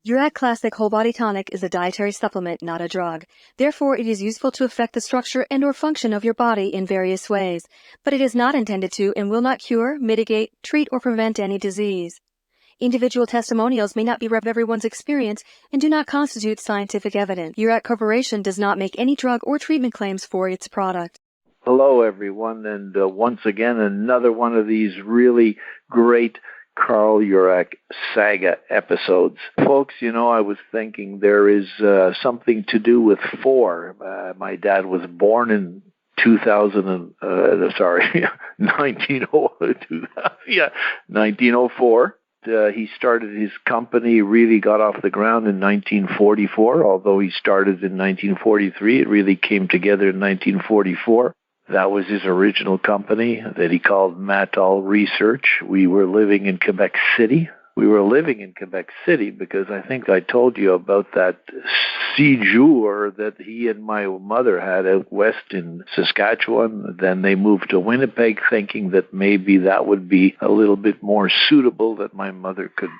Jurak Classic Whole Body Tonic is a dietary supplement, not a drug. Therefore, it is useful to affect the structure and/or function of your body in various ways, but it is not intended to and will not cure, mitigate, treat, or prevent any disease. Individual testimonials may not be everyone's experience and do not constitute scientific evidence. Jurak Corporation does not make any drug or treatment claims for its product. Hello, everyone, and once again, another one of these really great Carl Jurak saga episodes. Folks, I was thinking there is something to do with 4. My dad was born in 1904. He started his company, really got off the ground in 1944. Although he started in 1943, it really came together in 1944. That was his original company that he called Matal Research. We were living in Quebec City. We were living in Quebec City because I think I told you about that séjour that he and my mother had out west in Saskatchewan. Then they moved to Winnipeg thinking that maybe that would be a little bit more suitable, that my mother could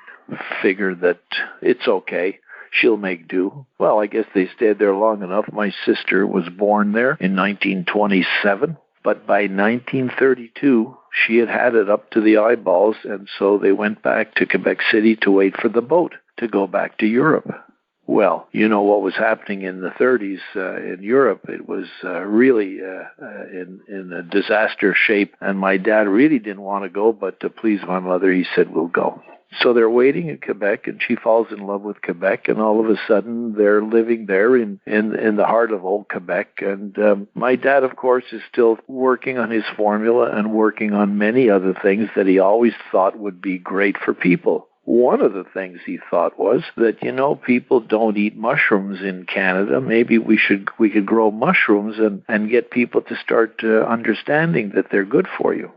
figure that it's okay. She'll make do. Well, I guess they stayed there long enough. My sister was born there in 1927, but by 1932, she had it up to the eyeballs, and so they went back to Quebec City to wait for the boat to go back to Europe. Well, you know what was happening in the 30s in Europe. It was really in a disaster shape, and my dad really didn't want to go, but to please my mother, he said, we'll go. So they're waiting in Quebec, and she falls in love with Quebec, and all of a sudden they're living there in the heart of old Quebec. And my dad, of course, is still working on his formula and working on many other things that he always thought would be great for people. One of the things he thought was that, people don't eat mushrooms in Canada. Maybe we could grow mushrooms and get people to start understanding that they're good for you.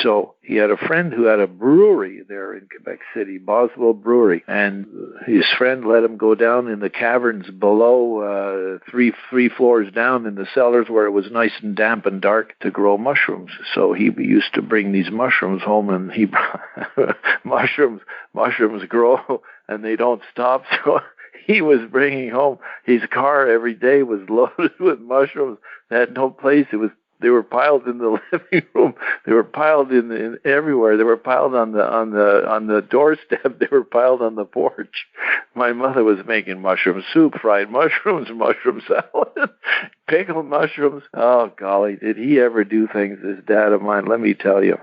So he had a friend who had a brewery there in Quebec City, Boswell Brewery, and his friend let him go down in the caverns below, three floors down in the cellars where it was nice and damp and dark to grow mushrooms. So he used to bring these mushrooms home, and he mushrooms grow and they don't stop. So he was bringing home his car every day was loaded with mushrooms. They had no place. They were piled in the living room. They were piled in everywhere. They were piled on the doorstep. They were piled on the porch. My mother was making mushroom soup, fried mushrooms, mushroom salad, pickled mushrooms. Oh, golly, did he ever do things, this dad of mine, let me tell you.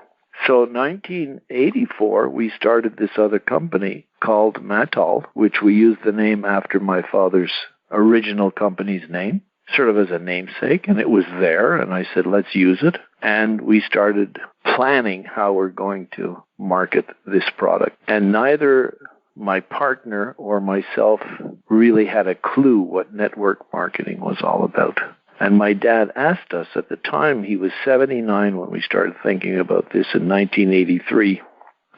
So 1984, we started this other company called Matal, which we used the name after my father's original company's name, sort of as a namesake, and it was there, and I said, let's use it. And we started planning how we're going to market this product. And neither my partner or myself really had a clue what network marketing was all about. And my dad asked us at the time, he was 79 when we started thinking about this in 1983.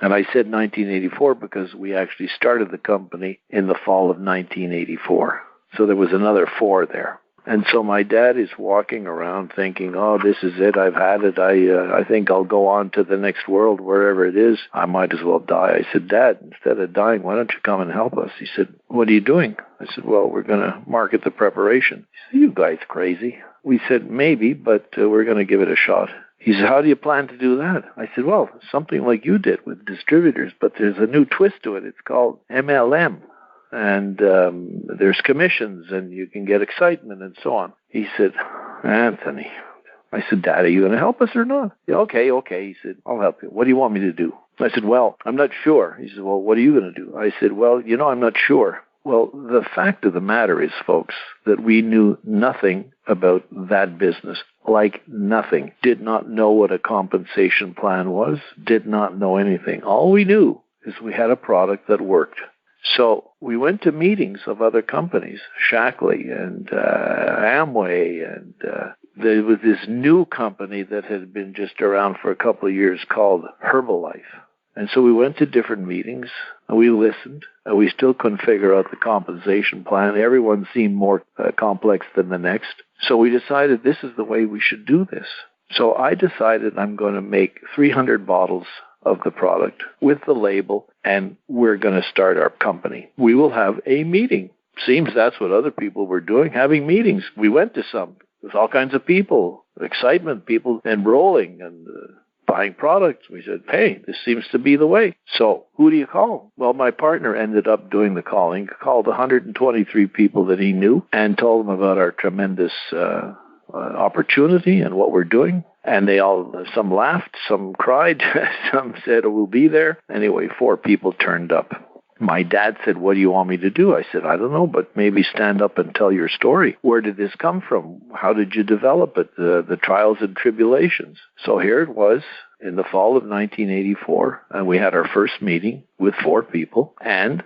And I said 1984 because we actually started the company in the fall of 1984. So there was another 4 there. And so my dad is walking around thinking, oh, this is it. I've had it. I think I'll go on to the next world, wherever it is. I might as well die. I said, Dad, instead of dying, why don't you come and help us? He said, what are you doing? I said, well, we're going to market the preparation. He said, you guys crazy. We said, maybe, but we're going to give it a shot. He said, how do you plan to do that? I said, well, something like you did with distributors, but there's a new twist to it. It's called MLM. And there's commissions, and you can get excitement and so on. He said, Anthony. I said, Dad, are you going to help us or not? Yeah, okay. He said, I'll help you. What do you want me to do? I said, well, I'm not sure. He said, well, what are you going to do? I said, well, I'm not sure. Well, the fact of the matter is, folks, that we knew nothing about that business, like nothing. Did not know what a compensation plan was, did not know anything. All we knew is we had a product that worked. So we went to meetings of other companies, Shackley and Amway, and there was this new company that had been just around for a couple of years called Herbalife. And so we went to different meetings, and we listened, and we still couldn't figure out the compensation plan. Everyone seemed more complex than the next. So we decided this is the way we should do this. So I decided I'm going to make 300 bottles of the product with the label, and we're going to start our company. We will have a meeting. Seems that's what other people were doing, having meetings. We went to some. There's all kinds of people, excitement, people enrolling and buying products. We said, hey, this seems to be the way. So who do you call? Well, my partner ended up doing the calling, called 123 people that he knew and told them about our tremendous opportunity and what we're doing. And they all, some laughed, some cried, some said, oh, we'll be there. Anyway, 4 people turned up. My dad said, what do you want me to do? I said, I don't know, but maybe stand up and tell your story. Where did this come from? How did you develop it? The trials and tribulations. So here it was in the fall of 1984, and we had our first meeting with 4 people, and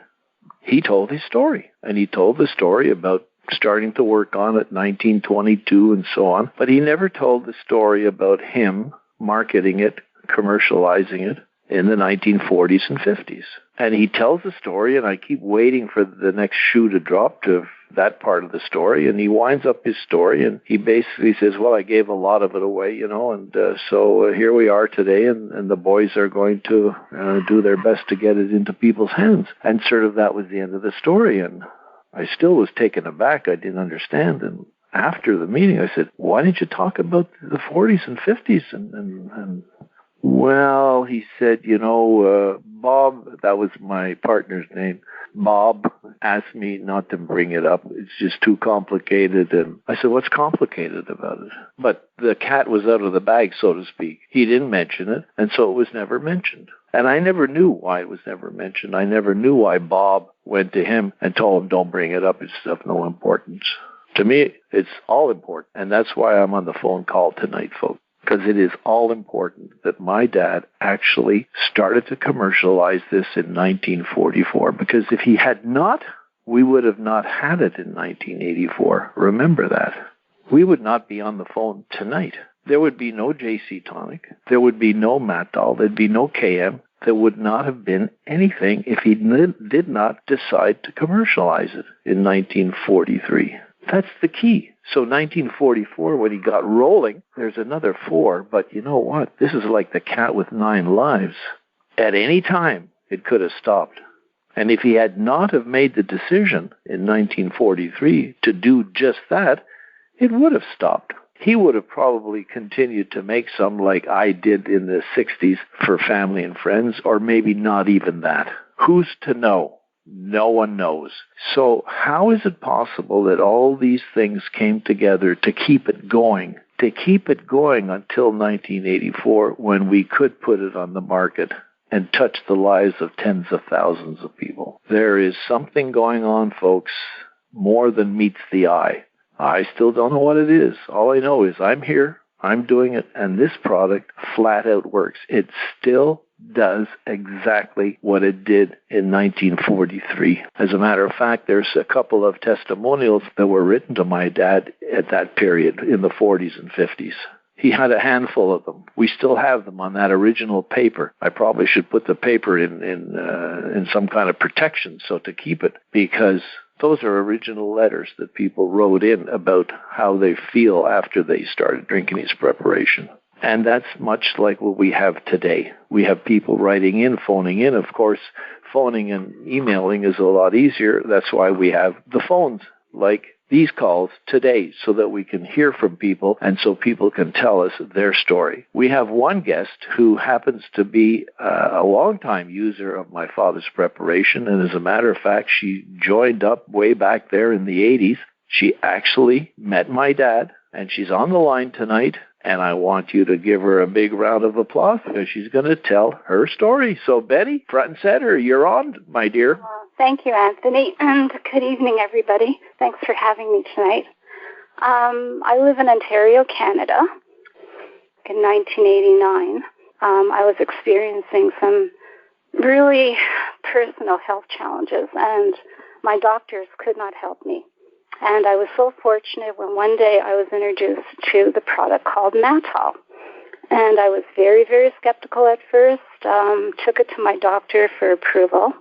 he told his story. And he told the story about starting to work on it 1922 and so on. But he never told the story about him marketing it, commercializing it in the 1940s and 50s. And he tells the story, and I keep waiting for the next shoe to drop to that part of the story, and he winds up his story, and he basically says, well, I gave a lot of it away, and so here we are today, and the boys are going to do their best to get it into people's hands. And sort of that was the end of the story, and I still was taken aback. I didn't understand, and after the meeting, I said, why didn't you talk about the 40s and 50s? And well, he said, Bob, that was my partner's name, Bob asked me not to bring it up. It's just too complicated. And I said, what's complicated about it? But the cat was out of the bag, so to speak. He didn't mention it, and so it was never mentioned. And I never knew why it was never mentioned. I never knew why Bob went to him and told him, don't bring it up. It's of no importance. To me, it's all important. And that's why I'm on the phone call tonight, folks. Because it is all important that my dad actually started to commercialize this in 1944. Because if he had not, we would have not had it in 1984. Remember that. We would not be on the phone tonight. There would be no JC Tonic. There would be no Matol. There'd be no KM. There would not have been anything if he did not decide to commercialize it in 1943. That's the key. So 1944, when he got rolling, there's another 4. But you know what? This is like the cat with 9 lives. At any time, it could have stopped. And if he had not have made the decision in 1943 to do just that, it would have stopped. He would have probably continued to make some like I did in the 60s for family and friends, or maybe not even that. Who's to know? No one knows. So how is it possible that all these things came together to keep it going? To keep it going until 1984, when we could put it on the market and touch the lives of tens of thousands of people. There is something going on, folks, more than meets the eye. I still don't know what it is. All I know is I'm here, I'm doing it, and this product flat out works. It still does exactly what it did in 1943. As a matter of fact, there's a couple of testimonials that were written to my dad at that period in the 40s and 50s. He had a handful of them. We still have them on that original paper. I probably should put the paper in some kind of protection so to keep it, because those are original letters that people wrote in about how they feel after they started drinking his preparation. And that's much like what we have today. We have people writing in, phoning in. Of course, phoning and emailing is a lot easier. That's why we have the phones like these calls today, so that we can hear from people and so people can tell us their story. We have one guest who happens to be a longtime user of my father's preparation, and as a matter of fact, she joined up way back there in the 80s. She actually met my dad, and she's on the line tonight, and I want you to give her a big round of applause because she's going to tell her story. So, Betty, front and center, you're on, my dear. Thank you, Anthony, and good evening, everybody. Thanks for having me tonight. I live in Ontario, Canada. In 1989, I was experiencing some really personal health challenges, and my doctors could not help me. And I was so fortunate when one day I was introduced to the product called Matol. And I was very, very skeptical at first, took it to my doctor for approval.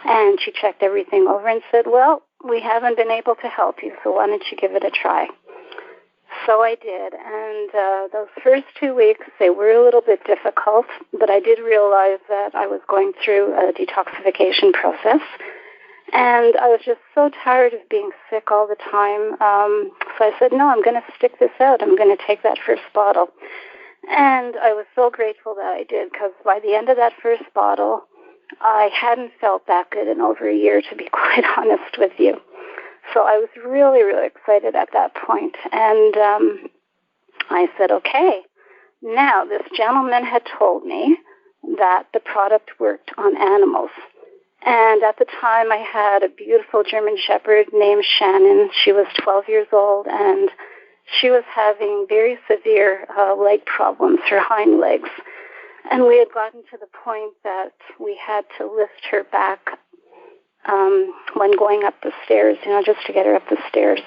And she checked everything over and said, well, we haven't been able to help you, so why don't you give it a try? So I did, and those first 2 weeks, they were a little bit difficult, but I did realize that I was going through a detoxification process, and I was just so tired of being sick all the time. So I said, no, I'm going to stick this out. I'm going to take that first bottle. And I was so grateful that I did, because by the end of that first bottle, I hadn't felt that good in over a year, to be quite honest with you. So I was really, really excited at that point. And I said, okay, now this gentleman had told me that the product worked on animals. And at the time, I had a beautiful German Shepherd named Shannon. She was 12 years old, and she was having very severe leg problems, her hind legs. And we had gotten to the point that we had to lift her back when going up the stairs, just to get her up the stairs.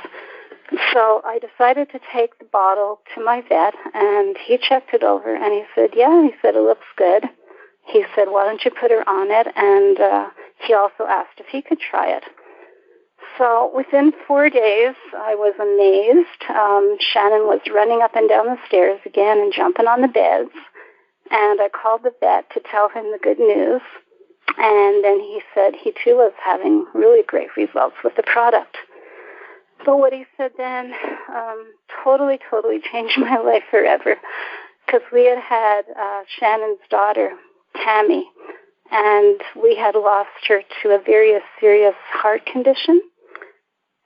So I decided to take the bottle to my vet, and he checked it over, and he said, yeah, he said, it looks good. He said, why don't you put her on it? And he also asked if he could try it. So within 4 days, I was amazed. Shannon was running up and down the stairs again and jumping on the beds. And I called the vet to tell him the good news. And then he said he too was having really great results with the product. But what he said then totally changed my life forever, because we had Shannon's daughter, Tammy, and we had lost her to a very serious heart condition.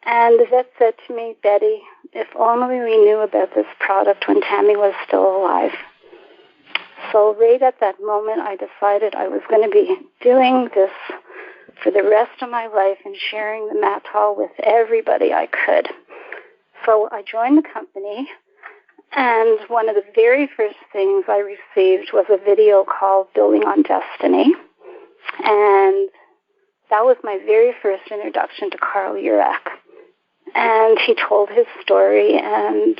And the vet said to me, Betty, if only we knew about this product when Tammy was still alive. So right at that moment, I decided I was going to be doing this for the rest of my life and sharing the Matal with everybody I could. So I joined the company, and one of the very first things I received was a video called Building on Destiny. And that was my very first introduction to Carl Jurak. And he told his story, and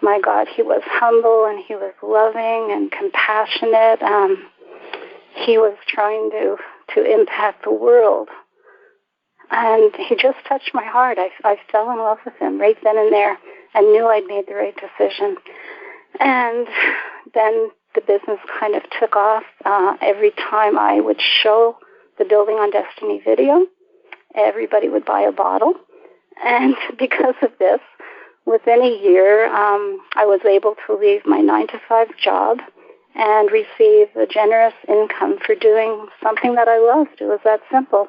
my God, he was humble, and he was loving and compassionate. He was trying to impact the world. And he just touched my heart. I fell in love with him right then and there, and knew I'd made the right decision. And then the business kind of took off. Every time I would show the Building on Destiny video, everybody would buy a bottle. And because of this, within a year, I was able to leave my 9-to-5 job and receive a generous income for doing something that I loved. It was that simple.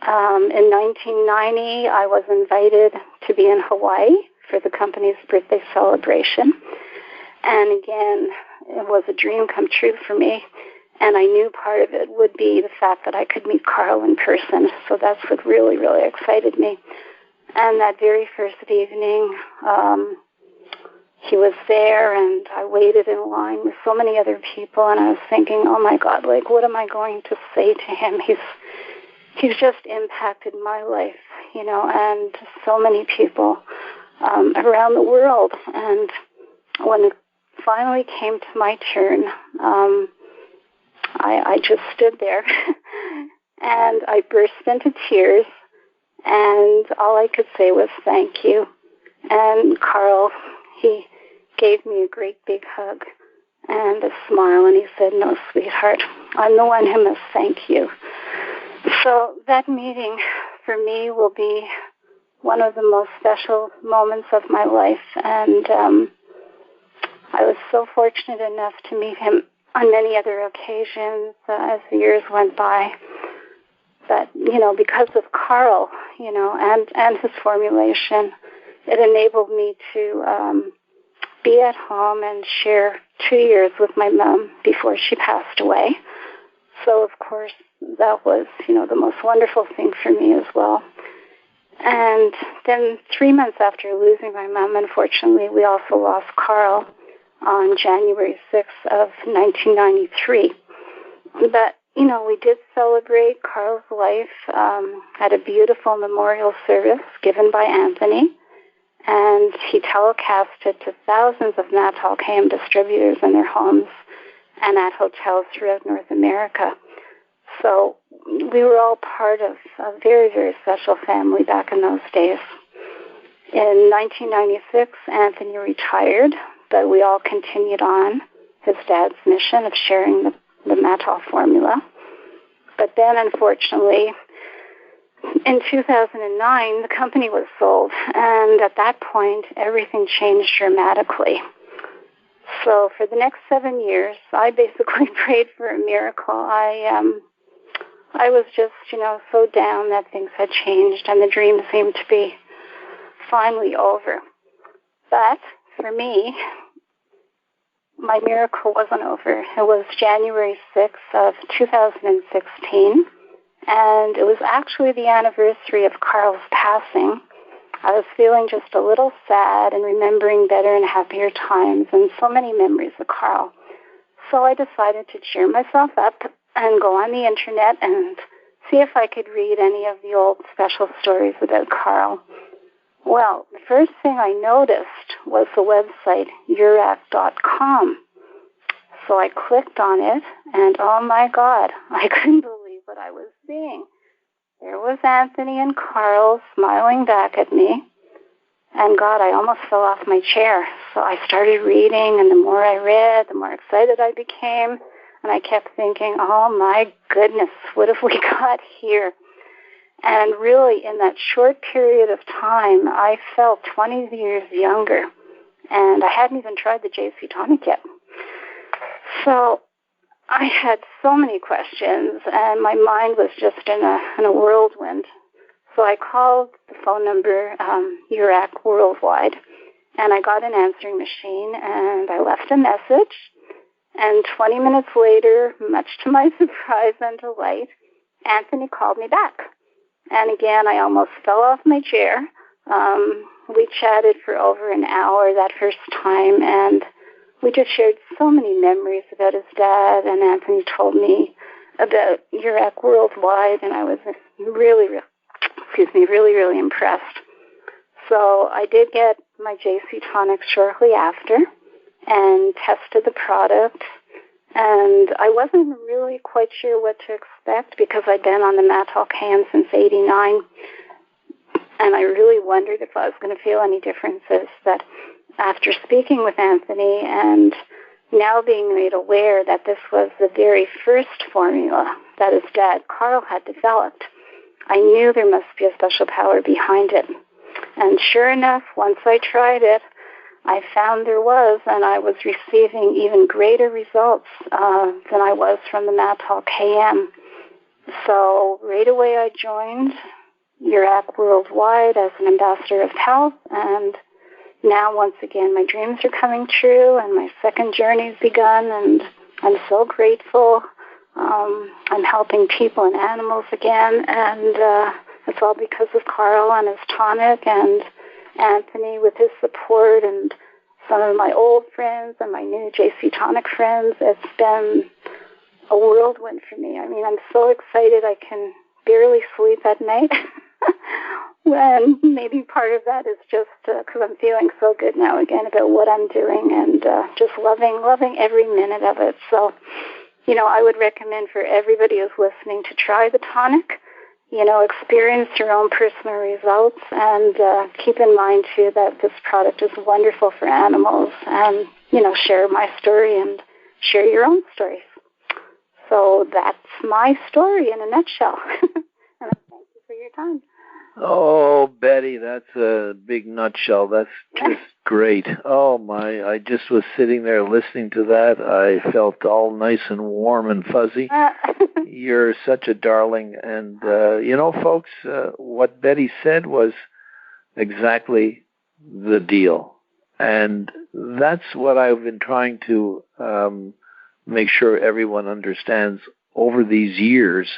In 1990, I was invited to be in Hawaii for the company's birthday celebration. And again, it was a dream come true for me. And I knew part of it would be the fact that I could meet Carl in person. So that's what really, really excited me. And that very first evening, he was there, and I waited in line with so many other people, and I was thinking, oh my God, what am I going to say to him? He's just impacted my life, and so many people around the world. And when it finally came to my turn, I just stood there, and I burst into tears, and all I could say was thank you. And Carl, he gave me a great big hug and a smile, and he said, no, sweetheart, I'm the one who must thank you. So that meeting for me will be one of the most special moments of my life, and I was so fortunate enough to meet him on many other occasions as the years went by. But, because of Carl, and his formulation, it enabled me to be at home and share 2 years with my mom before she passed away. So, of course, that was, the most wonderful thing for me as well. And then 3 months after losing my mom, unfortunately, we also lost Carl on January 6th of 1993. But, we did celebrate Carl's life at a beautiful memorial service given by Anthony. And he telecasted to thousands of Natal KM distributors in their homes and at hotels throughout North America. So we were all part of a very, very special family back in those days. In 1996, Anthony retired, but we all continued on his dad's mission of sharing the Matal formula. But then, unfortunately, in 2009, the company was sold, and at that point, everything changed dramatically. So for the next 7 years, I basically prayed for a miracle. I was just, so down that things had changed, and the dream seemed to be finally over. But for me, my miracle wasn't over. It was January 6th of 2016, and it was actually the anniversary of Carl's passing. I was feeling just a little sad and remembering better and happier times and so many memories of Carl. So I decided to cheer myself up and go on the internet and see if I could read any of the old special stories about Carl. Well, the first thing I noticed was the website Jurak.com. So I clicked on it, and oh my God, I couldn't believe what I was seeing. There was Anthony and Carl smiling back at me, and God, I almost fell off my chair. So I started reading, and the more I read, the more excited I became, and I kept thinking, oh my goodness, what have we got here? And really, in that short period of time, I felt 20 years younger, and I hadn't even tried the JC Tonic yet. So I had so many questions, and my mind was just in a whirlwind. So I called the phone number, Jurak Worldwide, and I got an answering machine, and I left a message. And 20 minutes later, much to my surprise and delight, Anthony called me back. And again, I almost fell off my chair. We chatted for over an hour that first time, and we just shared so many memories about his dad, and Anthony told me about Jurak Worldwide, and I was really, really impressed. So I did get my JC Tonic shortly after and tested the product, and I wasn't really quite sure what to expect because I'd been on the Matal KM since '89, and I really wondered if I was going to feel any differences. But after speaking with Anthony and now being made aware that this was the very first formula that his dad, Carl, had developed, I knew there must be a special power behind it. And sure enough, once I tried it, I found there was, and I was receiving even greater results than I was from the Matal KM. So right away I joined Jurak Worldwide as an ambassador of health, and now once again my dreams are coming true and my second journey's begun, and I'm so grateful. I'm helping people and animals again, and it's all because of Carl and his tonic and Anthony with his support and some of my old friends and my new JC Tonic friends. It's been a whirlwind for me. I mean, I'm so excited I can barely sleep at night. And maybe part of that is just because I'm feeling so good now again about what I'm doing and just loving every minute of it. So, I would recommend for everybody who's listening to try the tonic. Experience your own personal results, and keep in mind, too, that this product is wonderful for animals, and, share my story and share your own stories. So that's my story in a nutshell. And I thank you for your time. Oh, Betty, that's a big nutshell. That's just great. Oh, my, I just was sitting there listening to that. I felt all nice and warm and fuzzy. You're such a darling. And, folks, what Betty said was exactly the deal. And that's what I've been trying to make sure everyone understands over these years,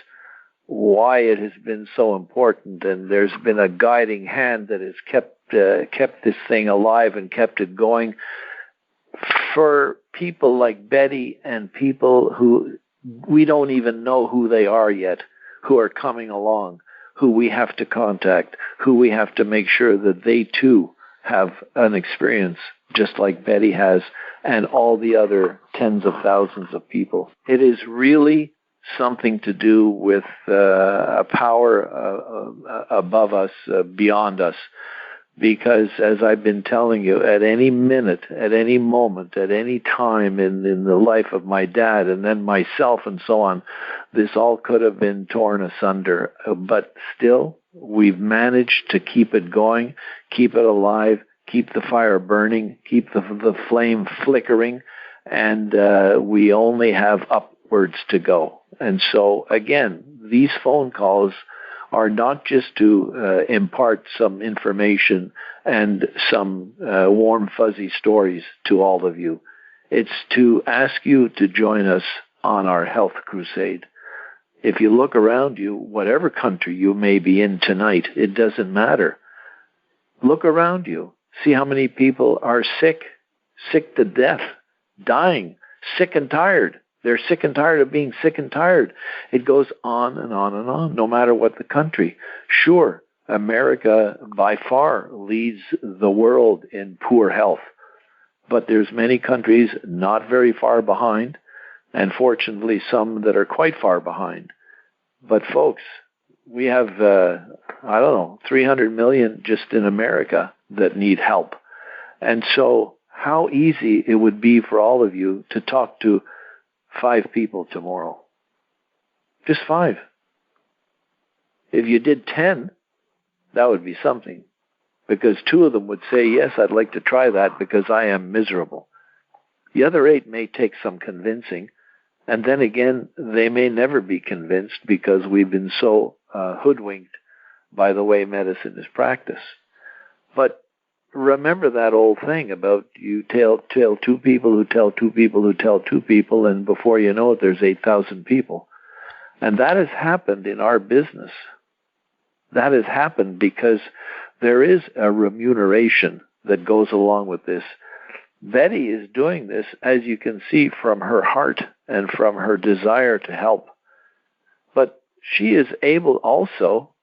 why it has been so important. And there's been a guiding hand that has kept this thing alive and kept it going for people like Betty and people who we don't even know who they are yet, who are coming along, who we have to contact, who we have to make sure that they too have an experience just like Betty has and all the other tens of thousands of people. It is really something to do with a power above us, beyond us, Because as I've been telling you, at any minute, at any moment, at any time in the life of my dad and then myself and so on, this all could have been torn asunder. But still, we've managed to keep it going, keep it alive, keep the fire burning, keep the flame flickering, and we only have upwards to go. And so, again, these phone calls are not just to impart some information and some warm, fuzzy stories to all of you. It's to ask you to join us on our health crusade. If you look around you, whatever country you may be in tonight, it doesn't matter. Look around you. See how many people are sick to death, dying, sick and tired. They're sick and tired of being sick and tired. It goes on and on and on, no matter what the country. Sure, America by far leads the world in poor health, but there's many countries not very far behind, and fortunately some that are quite far behind. But folks, we have, 300 million just in America that need help. And so how easy it would be for all of you to talk to 5 people tomorrow. Just 5. If you did 10, that would be something. Because 2 of them would say, yes, I'd like to try that because I am miserable. The other 8 may take some convincing. And then again, they may never be convinced because we've been so hoodwinked by the way medicine is practiced. But remember that old thing about you tell 2 people who tell 2 people who tell 2 people, and before you know it, there's 8,000 people. And that has happened in our business. That has happened because there is a remuneration that goes along with this. Betty is doing this, as you can see, from her heart and from her desire to help. But she is able also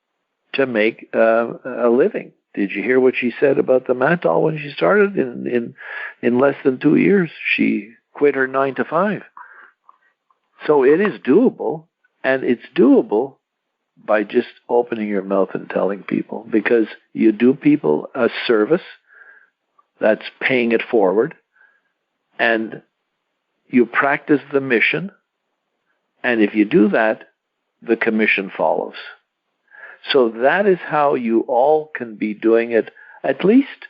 to make a living. Did you hear what she said about the Matol when she started? In less than 2 years, she quit her 9 to 5. So it is doable, and it's doable by just opening your mouth and telling people, because you do people a service, that's paying it forward, and you practice the mission, and if you do that, the commission follows. So that is how you all can be doing it, at least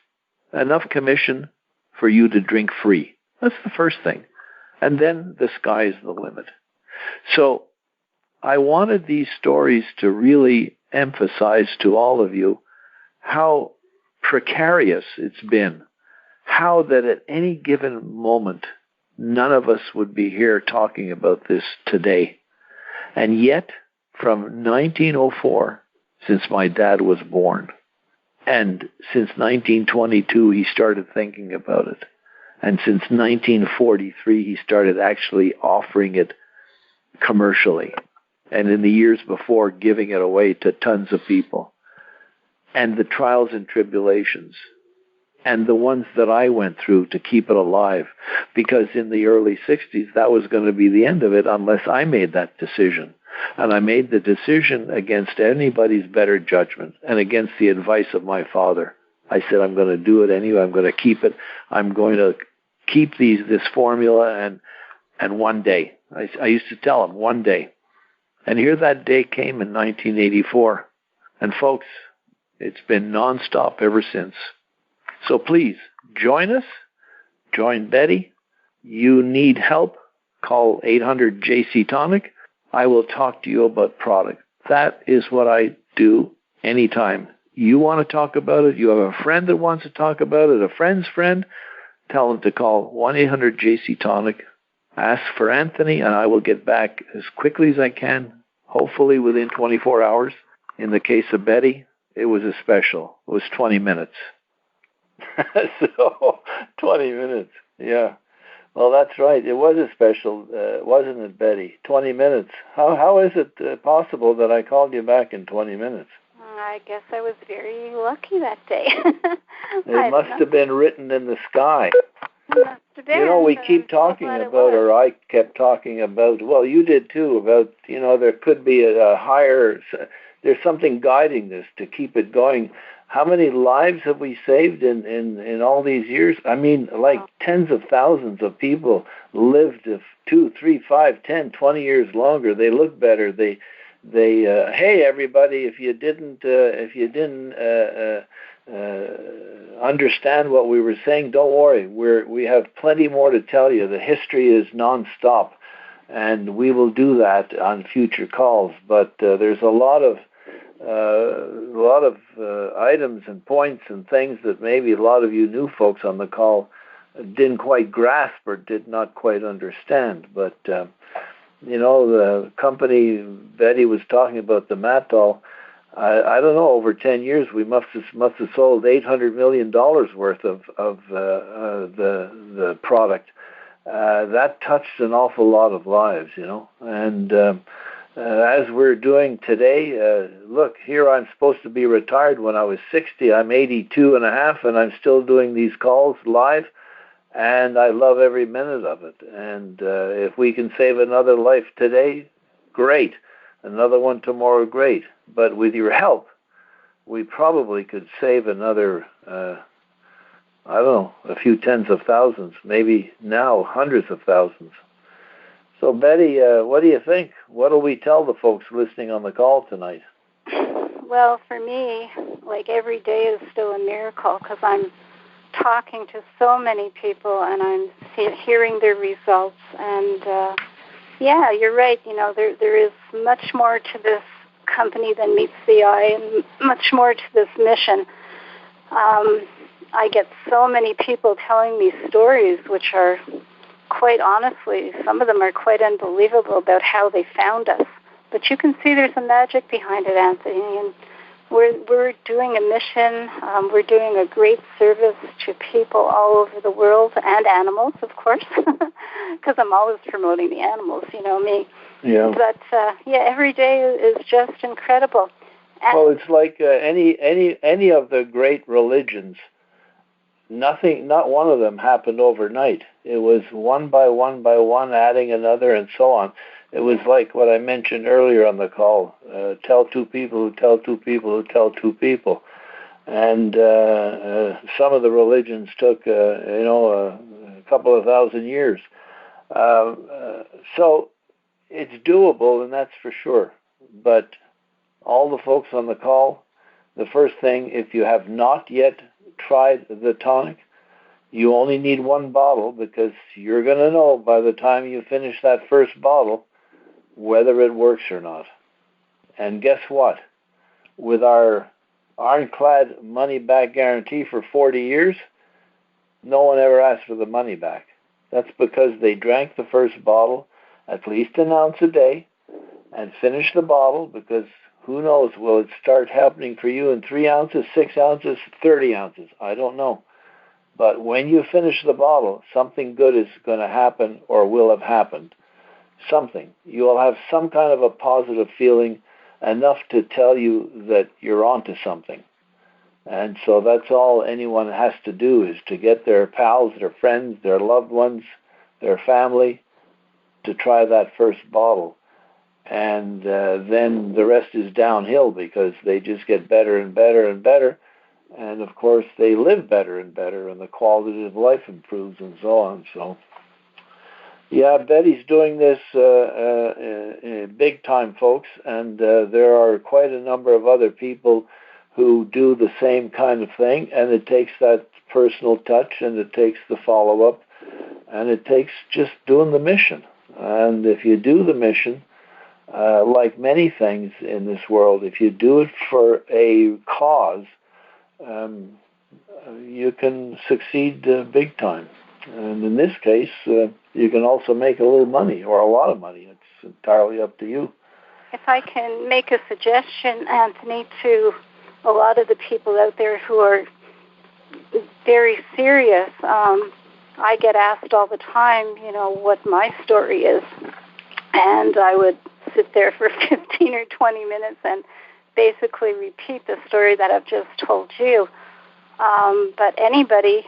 enough commission for you to drink free. That's the first thing. And then the sky's the limit. So I wanted these stories to really emphasize to all of you how precarious it's been, how that at any given moment, none of us would be here talking about this today. And yet, from 1904, since my dad was born, and since 1922, he started thinking about it. And since 1943, he started actually offering it commercially. And in the years before, giving it away to tons of people. And the trials and tribulations. And the ones that I went through to keep it alive. Because in the early 60s, that was going to be the end of it unless I made that decision. And I made the decision against anybody's better judgment and against the advice of my father. I said, I'm going to do it anyway. I'm going to keep it. I'm going to keep this formula, and one day. I used to tell him, one day. And here that day came in 1984. And folks, it's been nonstop ever since. So please, join us. Join Betty. You need help. Call 800 JC Tonic. I will talk to you about product. That is what I do anytime. You want to talk about it, you have a friend that wants to talk about it, a friend's friend, tell them to call 1-800-JC Tonic. Ask for Anthony, and I will get back as quickly as I can, hopefully within 24 hours. In the case of Betty, it was a special. It was 20 minutes. So, 20 minutes, yeah. Well, that's right. It was a special, wasn't it, Betty? 20 minutes. How is it possible that I called you back in 20 minutes? I guess I was very lucky that day. It must have been written in the sky. Must have been, you know, we keep talking about, or I kept talking about, well, you did too, about, there could be a higher there's something guiding this to keep it going. How many lives have we saved in all these years? I mean, like tens of thousands of people lived 2, 3, 5, 10, 20 years longer. They look better. They hey everybody, if you didn't understand what we were saying, don't worry. We have plenty more to tell you. The history is nonstop, and we will do that on future calls. But there's a lot of items and points and things that maybe a lot of you new folks on the call didn't quite grasp or did not quite understand. But the company Betty was talking about, the Matol, I don't know, over 10 years we must have sold $800 million worth of the product. That touched an awful lot of lives, and as we're doing today, look, here I'm supposed to be retired when I was 60. I'm 82 and a half, and I'm still doing these calls live, and I love every minute of it. And if we can save another life today, great. Another one tomorrow, great. But with your help, we probably could save another, a few tens of thousands, maybe now hundreds of thousands. So, Betty, what do you think? What will we tell the folks listening on the call tonight? Well, for me, like every day is still a miracle because I'm talking to so many people and I'm hearing their results. And, yeah, you're right. There is much more to this company than meets the eye and much more to this mission. I get so many people telling me stories which are, quite honestly, some of them are quite unbelievable about how they found us. But you can see there's a magic behind it, Anthony. And we're doing a mission. We're doing a great service to people all over the world and animals, of course, because I'm always promoting the animals. You know me. Yeah. But every day is just incredible. And well, it's like any of the great religions. Not one of them happened overnight. It was one by one, adding another, and so on. It was like what I mentioned earlier on the call: tell two people who tell two people who tell two people. And some of the religions took, a couple of thousand years. So it's doable, and that's for sure. But all the folks on the call, the first thing, if you have not yet tried the tonic, you only need one bottle, because you're going to know by the time you finish that first bottle whether it works or not. And guess what? With our ironclad money-back guarantee for 40 years, no one ever asked for the money back. That's because they drank the first bottle, at least an ounce a day, and finished the bottle, because who knows, will it start happening for you in 3 ounces, 6 ounces, 30 ounces? I don't know. But when you finish the bottle, something good is going to happen or will have happened. Something. You will have some kind of a positive feeling, enough to tell you that you're onto something. And so that's all anyone has to do, is to get their pals, their friends, their loved ones, their family to try that first bottle. And then the rest is downhill, because they just get better and better and better. And, of course, they live better and better, and the quality of life improves and so on. So, yeah, Betty's doing this big time, folks. And there are quite a number of other people who do the same kind of thing. And it takes that personal touch, and it takes the follow-up, and it takes just doing the mission. And if you do the mission, like many things in this world, if you do it for a cause, you can succeed big time. And in this case, you can also make a little money, or a lot of money. It's entirely up to you. if I can make a suggestion, Anthony, to a lot of the people out there who are very serious, I get asked all the time, what my story is. And I would sit there for 15 or 20 minutes and basically repeat the story that I've just told you. But anybody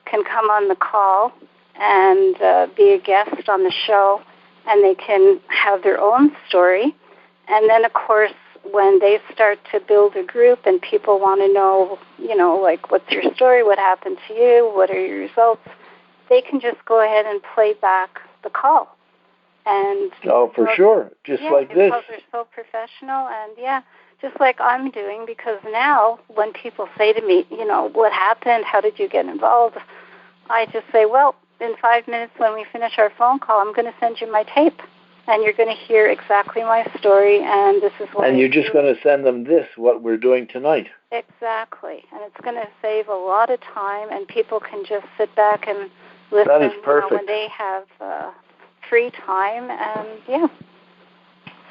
can come on the call and be a guest on the show, and they can have their own story. And then, of course, when they start to build a group and people want to know, like, what's your story, what happened to you, what are your results, they can just go ahead and play back the call. And for sure, just like this. Because they're so professional, and just like I'm doing, because now when people say to me, what happened, how did you get involved, I just say, well, in 5 minutes when we finish our phone call, I'm going to send you my tape, and you're going to hear exactly my story, and this is what And you're just going to send them what we're doing tonight. Exactly, and it's going to save a lot of time, and people can just sit back and listen. That is perfect. When they have free time, and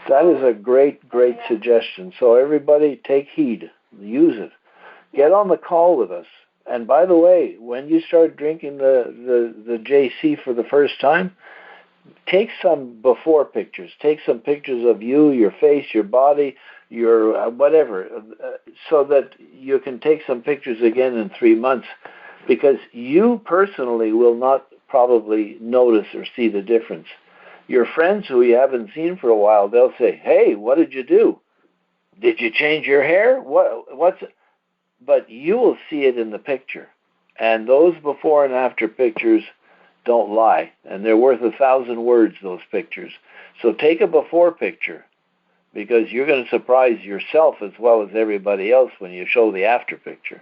That is a great suggestion. So everybody take heed. Use it. Get on the call with us. And by the way, when you start drinking the JC for the first time, take some before pictures. Take some pictures of you, your face, your body, your whatever, so that you can take some pictures again in 3 months, because you personally will not probably notice or see the difference. Your friends who you haven't seen for a while, they'll say, hey, what did you do? Did you change your hair? What's it? But you will see it in the picture. And those before and after pictures don't lie. And they're worth 1,000 words, those pictures. So take a before picture, because you're going to surprise yourself as well as everybody else when you show the after picture.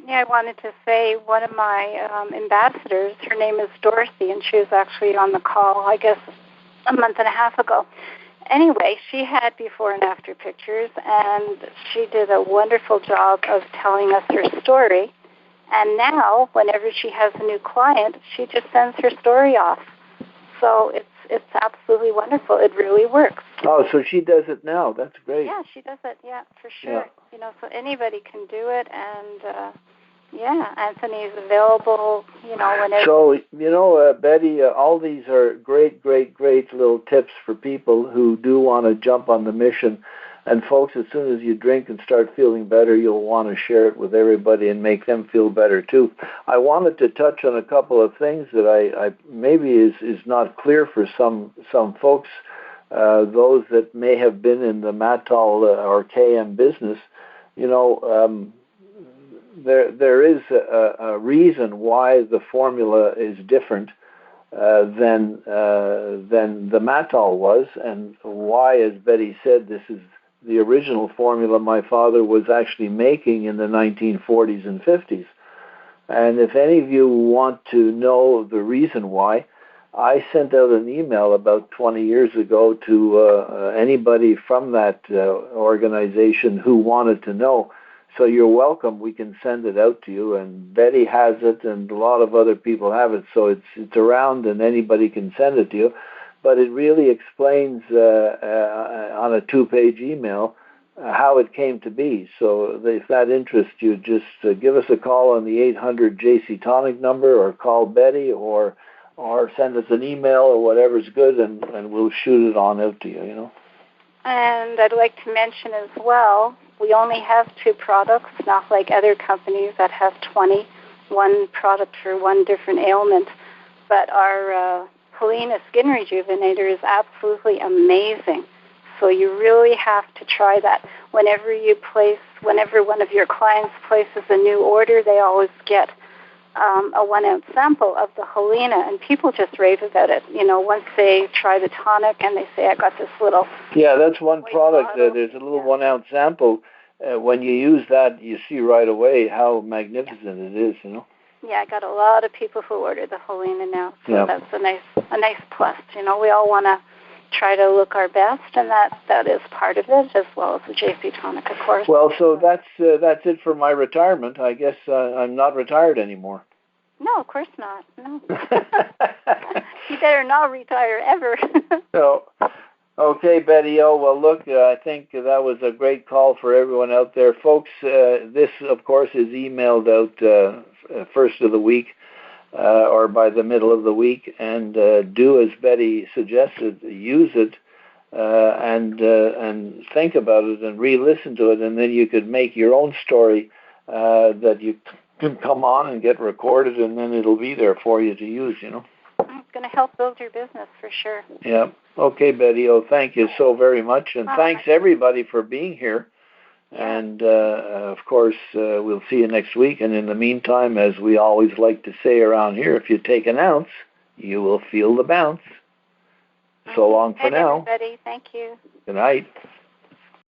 Yeah, I wanted to say one of my ambassadors, her name is Dorothy, and she was actually on the call, I guess, a month and a half ago. Anyway, she had before and after pictures, and she did a wonderful job of telling us her story. And now, whenever she has a new client, she just sends her story off. So it's absolutely wonderful. It really works. Oh, so she does it now. That's great. Yeah, she does it. Yeah, for sure. Yeah. So anybody can do it, and Anthony's available. Whenever. So Betty, all these are great little tips for people who do want to jump on the mission. And folks, as soon as you drink and start feeling better, you'll want to share it with everybody and make them feel better too. I wanted to touch on a couple of things that I maybe is not clear for some folks, those that may have been in the Mattol or KM business. There is a reason why the formula is different than the Mattol was, and why, as Betty said, this is the original formula my father was actually making in the 1940s and 50s. And if any of you want to know the reason why, I sent out an email about 20 years ago to anybody from that organization who wanted to know. So you're welcome. We can send it out to you. And Betty has it, and a lot of other people have it. So it's around, and anybody can send it to you. But it really explains on a 2-page email how it came to be. So if that interests you, just give us a call on the 800 JC Tonic number, or call Betty, or send us an email, or whatever's good, and we'll shoot it on out to you, And I'd like to mention as well, we only have 2 products, not like other companies that have 20, one product for one different ailment. But our Helena Skin Rejuvenator is absolutely amazing. So you really have to try that. Whenever one of your clients places a new order, they always get a 1-ounce sample of the Helena, and people just rave about it. Once they try the tonic and they say, I got this little... Yeah, that's one product. There's a little 1-ounce sample. When you use that, you see right away how magnificent it is, Yeah, I got a lot of people who order the Helena now, so that's a nice plus. We all want to try to look our best, and that is part of it, as well as the JC Tonic, of course. Well, so that's it for my retirement. I guess I'm not retired anymore. No, of course not. No. You better not retire ever. So, okay, Betty. Oh, well, look, I think that was a great call for everyone out there. Folks, this, of course, is emailed out first of the week or by the middle of the week. And do as Betty suggested, use it and think about it and re-listen to it. And then you could make your own story that you can come on and get recorded, and then it'll be there for you to use, Good going to help build your business for sure. Yeah. Okay, Betty. Oh, thank you so very much. And thanks, everybody, for being here. And, of course, we'll see you next week. And in the meantime, as we always like to say around here, if you take an ounce, you will feel the bounce. So long for now. Everybody. Thank you. Good night.